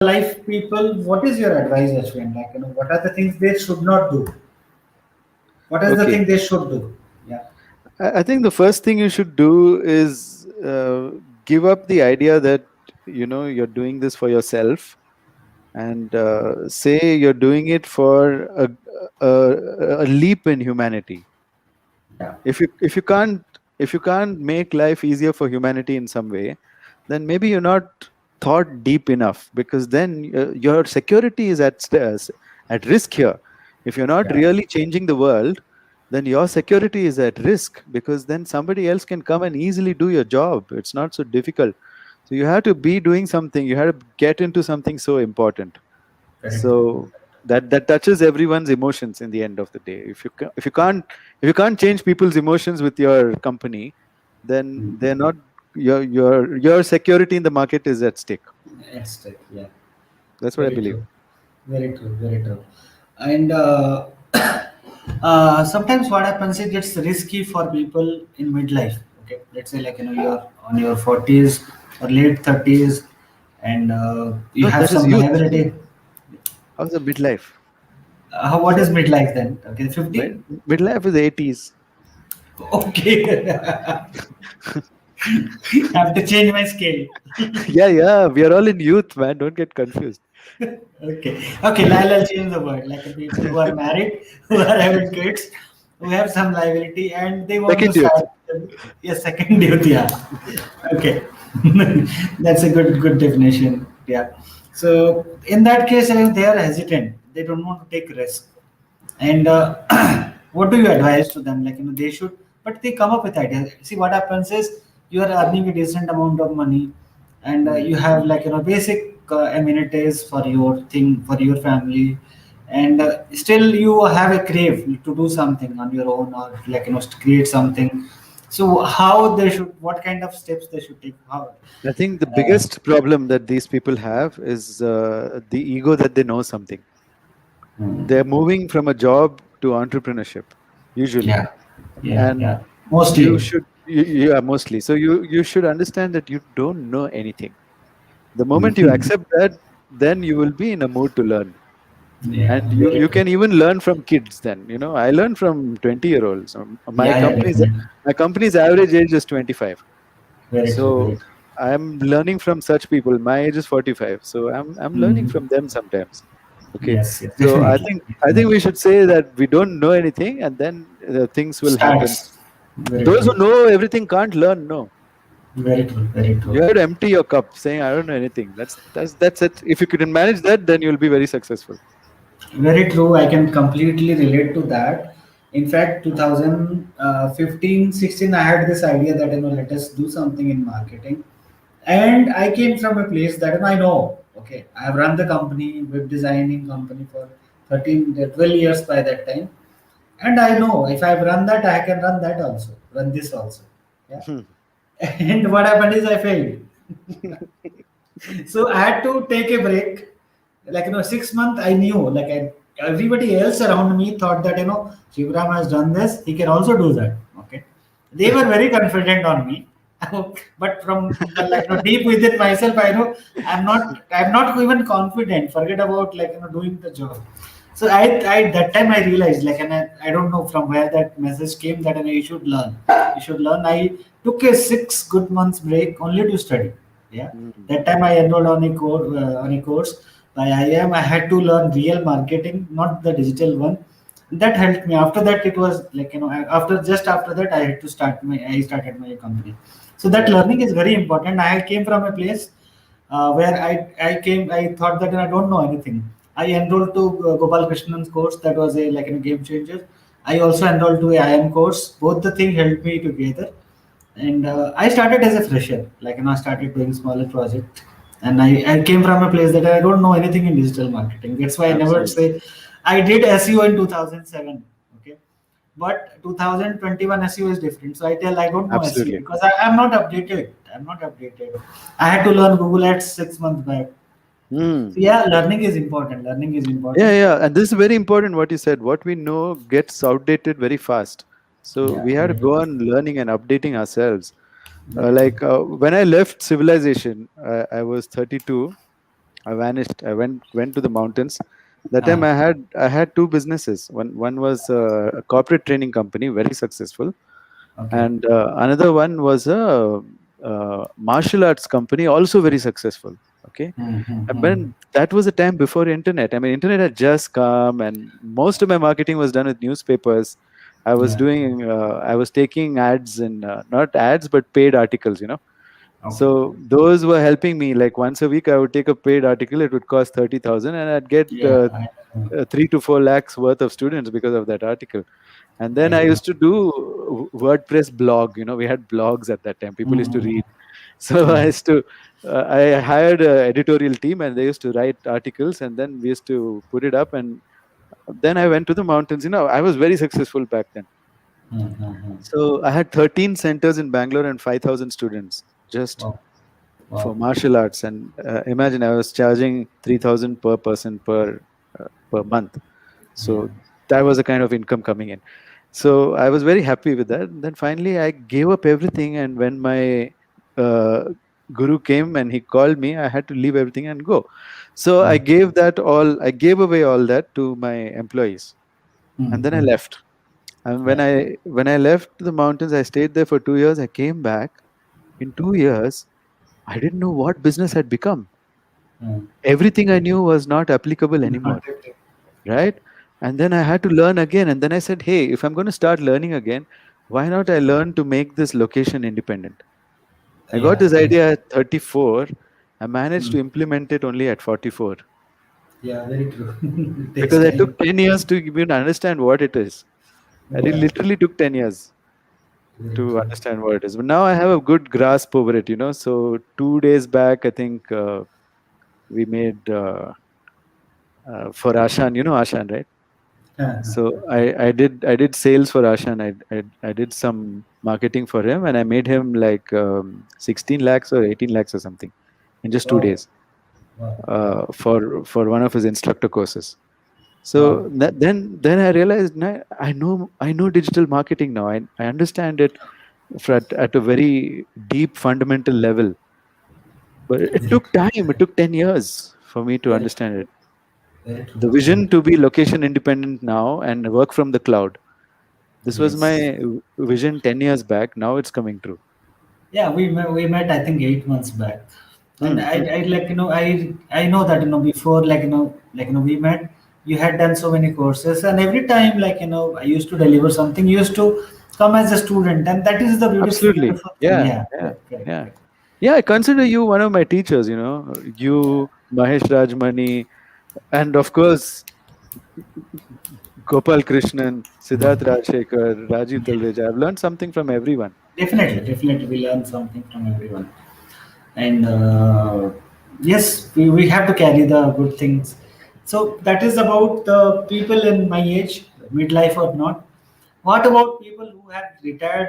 life people, what is your advice, Ashwin? Like, what are the things they should not do? What is the Okay. thing they should do? Yeah, I think the first thing you should do is give up the idea that you're doing this for yourself, and say you're doing it for a leap in humanity. yeah, If you can't make life easier for humanity in some way, then maybe you're not thought deep enough, because then your security is at risk here. If you're not yeah. really changing the world, then your security is at risk, because then somebody else can come and easily do your job. It's not so difficult. So you have to be doing something, you have to get into something so important. Very true. So that touches everyone's emotions in the end of the day. If you can't change people's emotions with your company, then Mm. they're not your security in the market is at stake. Yes, right, yeah, That's what I very believe. true. Very true, very true. And sometimes what happens is it's risky for people in midlife. Okay, let's say like you're on your 40s or late 30s, and you No, have that is some youth. liability. How's the midlife? What is midlife then? Okay, 50. Midlife is 80s. Okay, have to change my scale. Yeah, we are all in youth, man. Don't get confused. Okay, okay, I'll change the word. Like people who are married, who are having kids, who have some liability, and they want to Second youth. start a second duty. Yeah. Okay, that's a good definition. Yeah. So in that case, they are hesitant. They don't want to take risk. And what do you advise to them? Like they should, but they come up with ideas. See, what happens is you are earning a decent amount of money, and Hmm. you have like basic amenities for your thing for your family, and still you have a crave to do something on your own, or like to create something. So how they should, what kind of steps they should take? How? I think the Uh, biggest problem that these people have is the ego that they know something. They're moving from a job to entrepreneurship, usually. yeah, yeah, And yeah. you Mostly. should, yeah, mostly. So you should understand that you don't know anything. The moment you Mhm. accept that, then you will be in a mood to learn. Yeah, And you, very you true. can even learn from kids then. I learned from 20-year-olds. My Yeah, yeah, company's definitely. my company's average age is 25. Very true, So very true. I'm learning from such people. My age is 45. So I'm learning Mhm. from them sometimes. Okay. Yes, yes, So I definitely. think I think we should say that we don't know anything, and then things will happen. Starts. Very Those who true. know everything can't learn. No, Very true. Very you true. have to empty your cup, saying I don't know anything. That's it. If you can manage that, then you'll be very successful. Very true. I can completely relate to that. In fact, 2015, 16, I had this idea that let us do something in marketing, and I came from a place that I know. Okay, I have run the company, web designing company for 13, 12 years by that time, and I know if I've run that, I can run that also, run this also. Yeah. And what happened is I failed. So I had to take a break. Like 6 months, I knew everybody else around me thought that Shivram has done this, he can also do that. Okay, they were very confident on me, but from deep within myself, I know I'm not even confident. Forget about doing the job. So I that time I realized and I don't know from where that message came that you should learn. You should learn. I took a 6 good months break only to study. Yeah, Mm. that time I enrolled on a course by IIM. I had to learn real marketing, not the digital one. That helped me. After that, it was after that, I started my company. So that Yeah. learning is very important. I came from a place where I thought that I don't know anything. I enrolled to Gopal Krishnan's course. That was a game changer. I also enrolled to a IIM course. Both the thing helped me together, and I started as a fresher. I started doing smaller project, and I came from a place that I don't know anything in digital marketing. That's why I never Absolutely. say I did SEO in 2007. Okay, but 2021 SEO is different. So I tell I don't know SEO Absolutely. because I'm not updated. I'm not updated. I had to learn Google Ads 6 months back. So Mm. yeah, learning is important. Learning is Yeah, important. yeah. And this is very important what you said. What we know gets outdated very fast. So Yeah, we have to very true. go on learning and updating ourselves. Very true. When I left civilization, I was 32. I vanished. I went to the mountains. That time Ah, I had two businesses. One was a corporate training company, very successful, okay. and another one was a, martial arts company, also very successful. Okay, and Mm-hmm. when that was a time before internet. I mean, internet had just come, and most of my marketing was done with newspapers. Yeah. I was taking ads in, not ads but paid articles. Okay. So those were helping me. Like once a week, I would take a paid article. It would cost 30,000, and I'd get Yeah. I know. 3 to 4 lakhs worth of students because of that article. And then I I know. used to do WordPress blog. We had blogs at that time. People used to Mm-hmm. read. So I Yeah. used to, I hired an editorial team, and they used to write articles, and then we used to put it up. And then I went to the mountains. I was very successful back then. Mm-hmm. So I had 13 centers in Bangalore and 5,000 students just Wow. for Wow. martial arts. And imagine I was charging 3,000 per person per month. Yeah. So that was the kind of income coming in. So I was very happy with that. And then finally I gave up everything. And when my uh, guru came and he called me, I had to leave everything and go. So Mm. I gave away all that to my employees. And then I Mm-hmm. left. And Yeah. when I left the mountains, I stayed there for 2 years. I came back. In 2 years, I didn't know what business had become. Mm. Everything I knew was not applicable anymore, Not really. right? And then I had to learn again. And then I said, hey, if I'm going to start learning again, why not I learn to make this location independent? I got Yeah. this idea at 34. I managed Mm. to implement it only at 44 Yeah. Very true. It takes because I time. took 10 years to even understand what it is. And it Yeah. literally took 10 years Very to true. understand what it is. But now I have a good grasp over it. So 2 days back, I think we made for Ashan. You know Ashan, right? So I did sales for Ashan. I did some marketing for him, and I made him like 16 lakhs or 18 lakhs or something in just two Wow. days Wow. for one of his instructor courses. Wow. So then I realized, I know digital marketing now. I understand it at a very deep fundamental level. But it Very took true. time. It took 10 years for me to Very, understand it. very true. The vision to be location independent now and work from the cloud. This was Yes. my vision 10 years back. Now it's coming true. Yeah, we met I think 8 months back, and Hmm, I, hmm. I like I know that before we met, you had done so many courses, and every time I used to deliver something, you used to come as a student, and that is the beautiful Absolutely. beautiful thing. Yeah, Yeah, yeah, correct, correct, yeah. correct. Yeah, I consider you one of my teachers, you, Mahesh Rajmani, and of course, Gopal Krishnan, Siddharth Rajshekar, Rajiv Yeah, Talreja. I've learned something from everyone. definitely, we learn something from everyone, and yes, we have to carry the good things. So that is about the people in my age, midlife or not. What about people who have retired